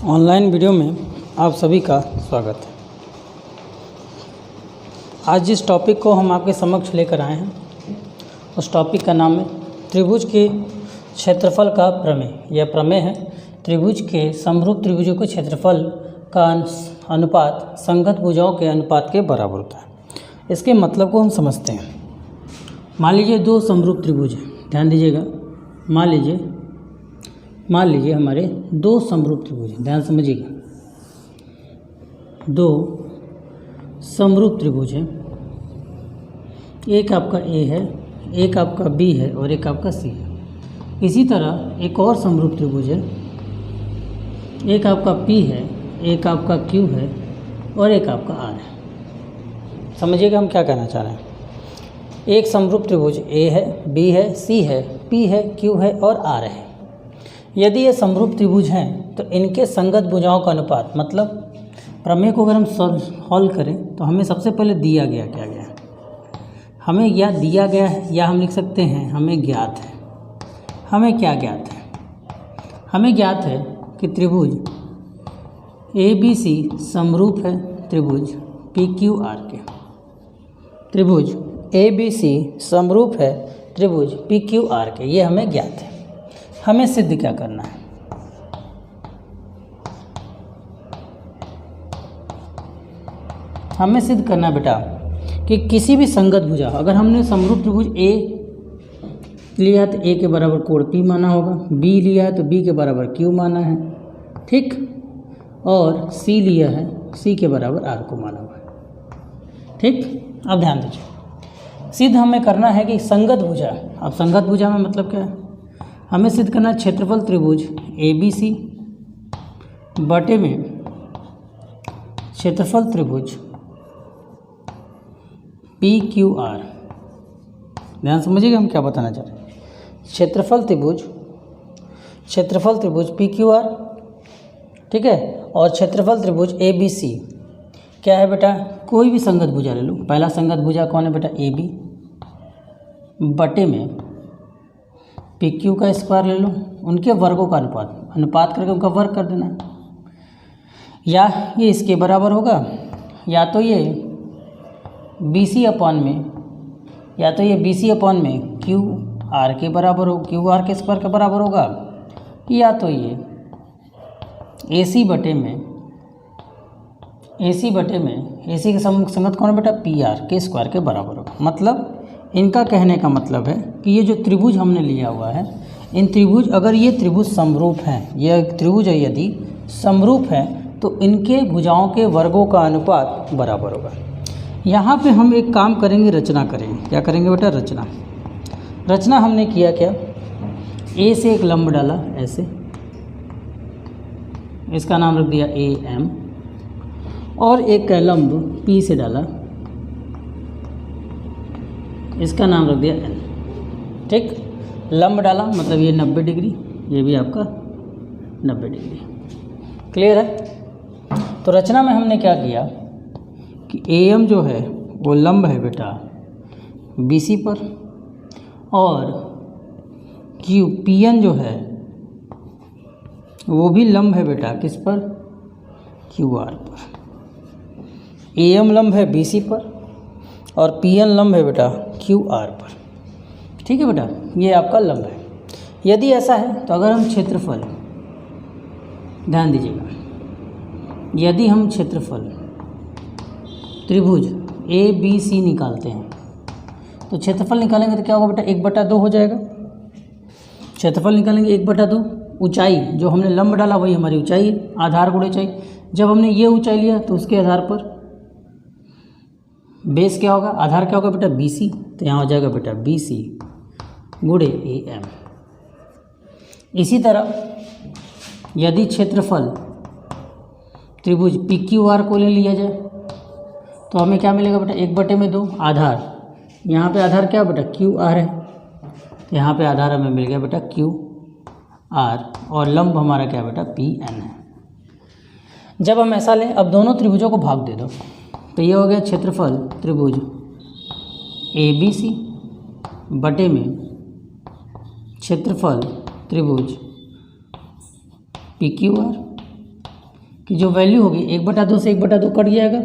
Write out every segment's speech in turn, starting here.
Online video में आप सभी का स्वागत है। आज जिस टॉपिक को हम आपके समक्ष लेकर आए हैं उस टॉपिक का नाम है त्रिभुज के क्षेत्रफल का प्रमेय। यह प्रमेय है त्रिभुज के समरूप त्रिभुजों के क्षेत्रफल का अनुपात संगत भुजाओं के अनुपात के बराबर होता है। इसके मतलब को हम समझते हैं। मान लीजिए दो समरूप त्रिभुज हैं, ध्यान दीजिएगा। मान लीजिए हमारे दो समरूप त्रिभुज हैं, ध्यान समझिएगा। दो समरूप त्रिभुज हैं, एक आपका ए है, एक आपका बी है और एक आपका सी है। इसी तरह एक और समरूप त्रिभुज है, एक आपका पी है, एक आपका क्यू है और एक आपका आर है। समझिएगा हम क्या कहना चाह रहे हैं। एक समरूप त्रिभुज ए है, बी है, सी है, पी है, क्यू है और आर है। यदि ये समरूप त्रिभुज हैं तो इनके संगत भुजाओं का अनुपात, मतलब प्रमेय को अगर हम सॉल्व करें तो हमें सबसे पहले दिया गया क्या गया है, हमें या दिया गया है या हम लिख सकते हैं हमें ज्ञात है। हमें क्या ज्ञात है? हमें ज्ञात है कि त्रिभुज ए बी सी समरूप है त्रिभुज पी क्यू आर के। त्रिभुज ए बी सी समरूप है त्रिभुज पी क्यू आर के, ये हमें ज्ञात है। हमें सिद्ध क्या करना है? हमें सिद्ध करना बेटा कि किसी भी संगत भुजा, अगर हमने समरूप त्रिभुज ए लिया है तो ए के बराबर कोण पी माना होगा, बी लिया है तो बी के बराबर क्यू माना है, ठीक, और सी लिया है सी के बराबर आर को माना हुआ है, ठीक। अब ध्यान दीजिए, सिद्ध हमें करना है कि संगत भुजा। अब संगत भुजा में मतलब क्या है? हमें सिद्ध करना है क्षेत्रफल त्रिभुज ए बी सी बटे में क्षेत्रफल त्रिभुज पी क्यू आर। ध्यान समझिएगा हम क्या बताना चाह रहे हैं। क्षेत्रफल त्रिभुज पी क्यू आर, ठीक है, और क्षेत्रफल त्रिभुज ए बी सी क्या है बेटा? कोई भी संगत भुजा ले लो। पहला संगत भुजा कौन है बेटा? ए बी बटे में पी क्यू का स्क्वायर ले लो, उनके वर्गों का अनुपात करके उनका वर्ग कर देना। या ये इसके बराबर होगा, या तो ये बी सी अपॉन में, या तो ये बी सी अपॉन में क्यू आर के बराबर हो, क्यू आर के स्क्वायर के बराबर होगा, या तो ये ए सी बटे में ए सी के संगत कौन है बेटा? पी आर के स्क्वायर के बराबर होगा। मतलब इनका कहने का मतलब है कि ये जो त्रिभुज हमने लिया हुआ है, इन त्रिभुज, अगर ये त्रिभुज समरूप हैं, यह त्रिभुज है यदि समरूप है तो इनके भुजाओं के वर्गों का अनुपात बराबर होगा। यहाँ पे हम एक काम करेंगे, रचना करेंगे। क्या करेंगे बेटा? रचना हमने किया क्या? ए से एक लंब डाला ऐसे, इसका नाम रख दिया ए एम, और एक लंब पी से डाला, इसका नाम रख दिया एन, ठीक। लंब डाला मतलब ये 90 डिग्री, ये भी आपका 90 डिग्री। क्लियर है? तो रचना में हमने क्या किया कि ए एम जो है वो लंब है बेटा बी सी पर, और क्यू पी एन जो है वो भी लंब है बेटा किस पर? क्यू आर पर। ए एम लंब है बी सी पर और पी एन लंब है बेटा क्यू आर पर, ठीक है बेटा, ये आपका लंब है। यदि ऐसा है तो अगर हम क्षेत्रफल, ध्यान दीजिएगा, यदि हम क्षेत्रफल त्रिभुज ए बी सी निकालते हैं तो क्षेत्रफल निकालेंगे तो क्या होगा बेटा? 1/2 हो जाएगा। क्षेत्रफल निकालेंगे 1/2, ऊंचाई जो हमने लंब डाला वही हमारी ऊंचाई है, आधार गुणे ऊंचाई। जब हमने ये ऊंचाई लिया तो उसके आधार पर बेस क्या होगा? आधार क्या होगा बेटा? बी सी, तो यहाँ हो जाएगा बेटा बी सी गुणे ए एम। इसी तरह यदि क्षेत्रफल त्रिभुज पी क्यू आर को ले लिया जाए तो हमें क्या मिलेगा बेटा? 1/2 आधार, यहाँ पे आधार क्या बेटा? क्यू आर है, तो यहाँ पे आधार हमें मिल गया बेटा क्यू आर, और लंब हमारा क्या बेटा? पी एन है। जब हम ऐसा लें, अब दोनों त्रिभुजों को भाग दे दो, तो ये हो गया क्षेत्रफल त्रिभुज ए बी सी बटे में क्षेत्रफल त्रिभुज पी क्यू आर कि जो वैल्यू होगी 1/2 से 1/2 कट जाएगा,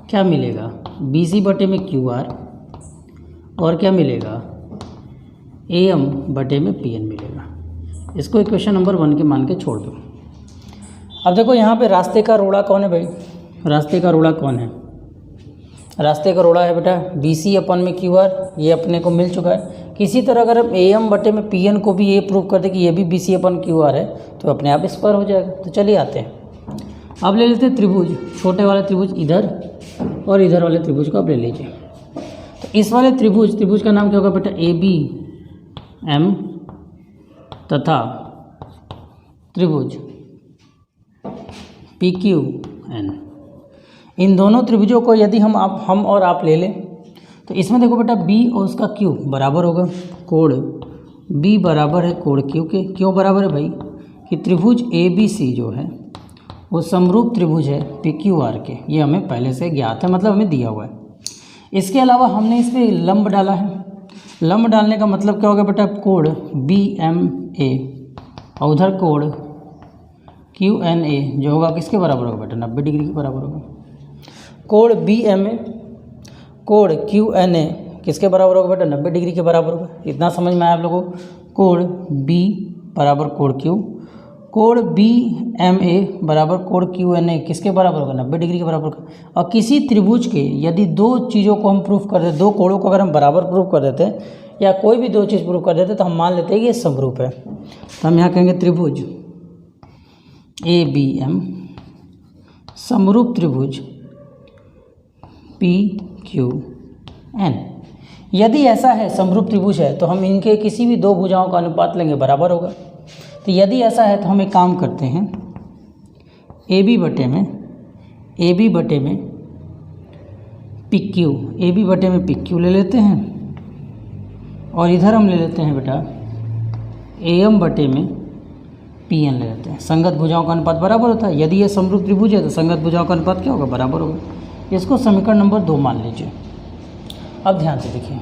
क्या मिलेगा BC बटे में QR, और क्या मिलेगा AM बटे में PN मिलेगा। इसको इक्वेशन नंबर 1 के मान के छोड़ दो। अब देखो यहाँ पे रास्ते का रोड़ा कौन है भाई, रास्ते का रोड़ा कौन है, रास्ते का रोड़ा है बेटा BC अपन में QR, ये अपने को मिल चुका है। किसी तरह अगर हम AM बटे में PN को भी ये प्रूव कर दे कि ये भी BC अपन QR है तो अपने आप स्क्वायर हो जाएगा। तो चलिए आते हैं, अब ले लेते हैं त्रिभुज, छोटे वाले त्रिभुज इधर और इधर वाले त्रिभुज को आप ले लीजिए। तो इस वाले त्रिभुज का नाम क्या होगा बेटा ABM तथा त्रिभुज PQN। इन दोनों त्रिभुजों को यदि हम और आप ले लें तो इसमें देखो बेटा B और उसका Q बराबर होगा, कोण B बराबर है कोण Q के। क्यों बराबर है भाई कि त्रिभुज ABC जो है वो समरूप त्रिभुज है PQR के, ये हमें पहले से ज्ञात है, मतलब हमें दिया हुआ है। इसके अलावा हमने इस पर लंब डाला है, लंब डालने का मतलब क्या होगा बेटा कोण BMA और उधर कोण QNA जो होगा किसके बराबर होगा बेटा 90 डिग्री के बराबर होगा। कोण BMA कोण QNA किसके बराबर होगा बेटा 90 डिग्री के बराबर होगा। इतना समझ में आया आप लोगों को। कोण B बराबर कोण Q, कोण BMA बराबर कोण QNA किसके बराबर होगा 90 डिग्री के बराबर होगा। और किसी त्रिभुज के यदि दो चीज़ों को हम प्रूफ कर देते, दो कोणों को अगर हम बराबर प्रूफ कर देते हैं या कोई भी दो चीज़ प्रूफ कर देते तो हम मान लेते हैं कि ये समरूप है। तो हम यहाँ कहेंगे त्रिभुज ABM समरूप त्रिभुज PQN। यदि ऐसा है समरूप त्रिभुज है तो हम इनके किसी भी दो भुजाओं का अनुपात लेंगे बराबर होगा। तो यदि ऐसा है तो हम एक काम करते हैं AB बटे में PQ, AB बटे में PQ ले लेते हैं और इधर हम ले लेते हैं बेटा AM बटे में PN ले लेते हैं। संगत भुजाओं का अनुपात बराबर होता है। यदि ये समरूप त्रिभुज है तो संगत भुजाओं का अनुपात क्या होगा बराबर होगा। इसको समीकरण नंबर 2 मान लीजिए। अब ध्यान से देखिए,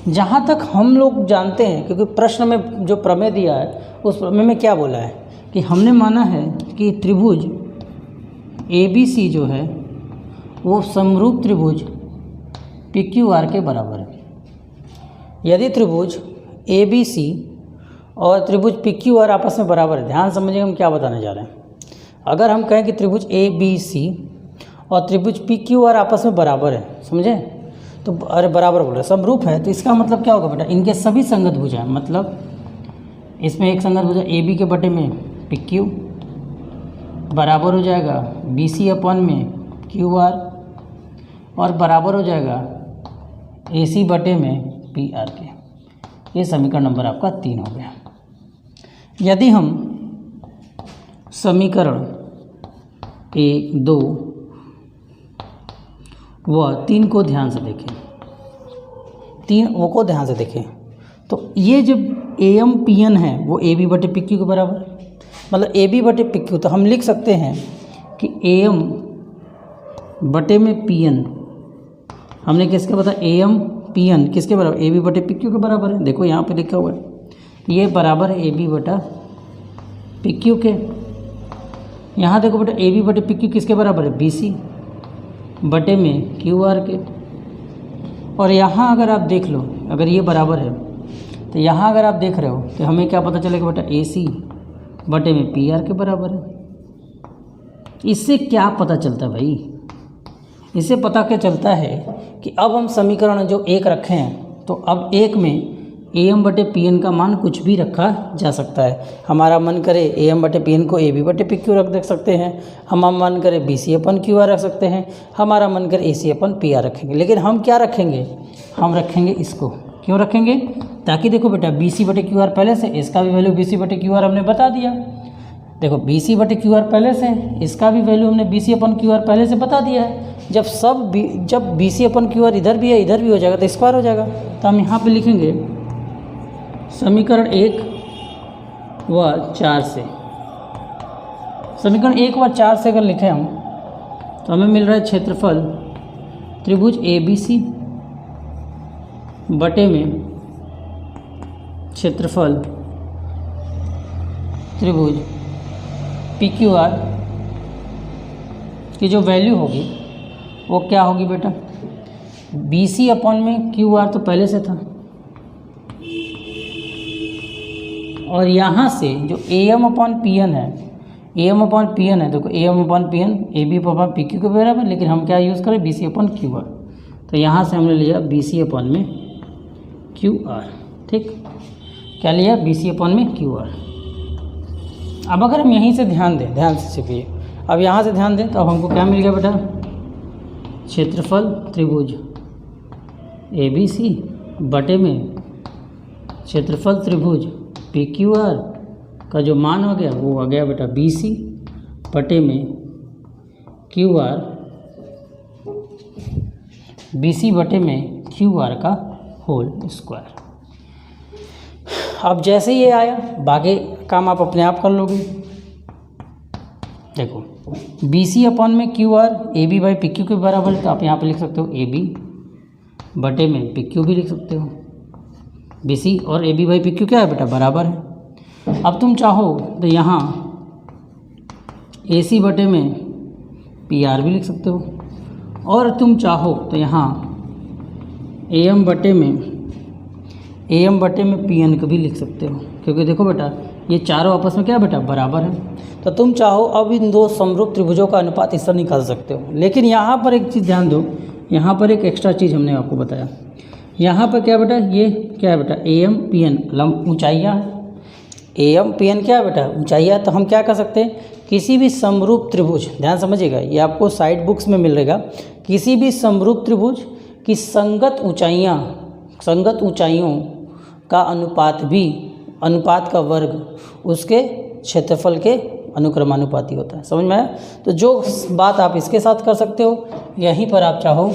जहाँ तक हम लोग जानते हैं, क्योंकि प्रश्न में जो प्रमेय दिया है उस प्रमेय में क्या बोला है कि हमने माना है कि त्रिभुज ABC जो है वो समरूप त्रिभुज PQR के बराबर है। यदि त्रिभुज ABC और त्रिभुज PQR आपस में बराबर है, ध्यान समझिए हम क्या बताने जा रहे हैं। अगर हम कहें कि त्रिभुज ABC और त्रिभुज PQR आपस में बराबर है, समझे, तो अरे बराबर बोल रहे समरूप है, तो इसका मतलब क्या होगा बेटा इनके सभी संगत भुजाएं, मतलब इसमें एक संगत भुजा AB के बटे में PQ बराबर हो जाएगा BC अपन में QR और बराबर हो जाएगा AC बटे में PR के। ये समीकरण नंबर आपका 3 हो गया। यदि हम समीकरण 1, 2 व 3 को ध्यान से देखें, 3 को ध्यान से देखें तो ये जब AM PN है वो AB बटे PQ के बराबर, मतलब AB बटे PQ, तो हम लिख सकते हैं कि AM बटे में PN हमने किसके बताया AM PN किसके बराबर AB बटे PQ के बराबर है। देखो यहाँ पे लिखा हुआ है ये बराबर है AB बटा PQ के। यहाँ देखो बेटा AB बटे PQ किसके बराबर है BC बटे में QR के। और यहाँ अगर आप देख लो, अगर ये बराबर है तो यहाँ अगर आप देख रहे हो तो हमें क्या पता चलेगा बेटा AC बटे में PR के बराबर है। इससे क्या पता चलता है भाई, इससे पता क्या चलता है कि अब हम समीकरण जो 1 रखे हैं तो अब 1 में AM बटे PN का मान कुछ भी रखा जा सकता है। हमारा मन करे AM बटे PN को AB बटे PQ रख सकते हैं, हमारा मन करे BC अपन QR रख सकते हैं, हमारा मन करे AC अपन PR रखेंगे। लेकिन हम क्या रखेंगे, हम रखेंगे इसको। क्यों रखेंगे, ताकि देखो बेटा BC बटे QR पहले से, इसका भी वैल्यू BC बटे QR हमने बता दिया। देखो BC बटे QR पहले से, इसका भी वैल्यू हमने BC अपन QR पहले से बता दिया है। जब BC अपन QR इधर भी है इधर भी हो जाएगा तो स्क्वायर हो जाएगा। तो हम यहाँ पे लिखेंगे समीकरण 1 व 4 से, समीकरण 1 व 4 से अगर लिखें हम तो हमें मिल रहा है क्षेत्रफल त्रिभुज ABC बटे में क्षेत्रफल त्रिभुज PQR की जो वैल्यू होगी वो क्या होगी बेटा, BC अपॉन में QR तो पहले से था, और यहाँ से जो AM अपॉन PN है, AM अपॉन PN है, देखो AM upon PN AB upon PQ के बराबर, लेकिन हम क्या यूज़ करें, BC अपॉन QR। तो यहाँ से हमने लिया BC अपॉन में QR, ठीक, क्या लिया, BC अपॉन में QR। अब अगर हम यहीं से ध्यान दें, ध्यान से सीखिए, अब यहाँ से ध्यान दें तो अब हमको क्या मिल गया बेटा, क्षेत्रफल त्रिभुज ABC बटे में क्षेत्रफल त्रिभुज PQR का जो मान हो गया वो आ गया बेटा BC बटे में QR, BC बटे में QR का होल स्क्वायर। अब जैसे ये आया, बाकी काम आप अपने आप कर लोगे। देखो BC अपॉन में QR AB बाई PQ के बराबर है, तो आप यहाँ पे लिख सकते हो AB बटे में PQ भी लिख सकते हो। BC और AB बाई PQ क्या है बेटा, बराबर है। अब तुम चाहो तो यहाँ AC बटे में PR भी लिख सकते हो, और तुम चाहो तो यहाँ AM बटे में PN को भी लिख सकते हो, क्योंकि देखो बेटा ये चारों आपस में क्या बेटा, बराबर है। तो तुम चाहो अब इन दो समरूप त्रिभुजों का अनुपात इस तरह निकाल सकते हो। लेकिन यहाँ पर एक चीज़ ध्यान दो, यहाँ पर एक एक्स्ट्रा चीज़ हमने आपको बताया, यहाँ पर क्या बेटा, ये क्या है बेटा, AM PN लंब ऊंचाइयाँ, AM PN क्या है बेटा, ऊंचाइयाँ। तो हम क्या कर सकते हैं, किसी भी समरूप त्रिभुज, ध्यान समझिएगा, ये आपको साइड बुक्स में मिलेगा, किसी भी समरूप त्रिभुज की संगत ऊंचाइयों का अनुपात भी, अनुपात का वर्ग उसके क्षेत्रफल के अनुक्रमानुपाती होता है। समझ में आया। तो जो बात आप इसके साथ कर सकते हो, यहीं पर आप चाहो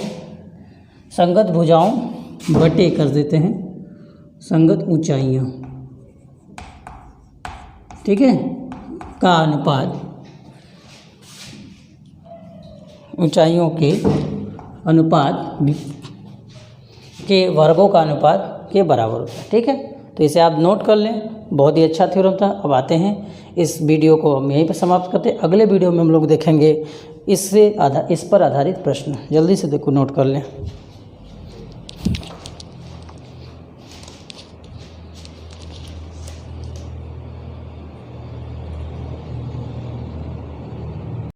संगत भुजाओं बटे कर देते हैं संगत ऊंचाइयाँ, ठीक है, का अनुपात ऊंचाइयों के अनुपात के वर्गों का अनुपात के बराबर होता है, ठीक है। तो इसे आप नोट कर लें, बहुत ही अच्छा थ्योरम था। अब आते हैं, इस वीडियो को हम यहीं पर समाप्त करते हैं। अगले वीडियो में हम लोग देखेंगे इस पर आधारित प्रश्न। जल्दी से देखो, नोट कर लें।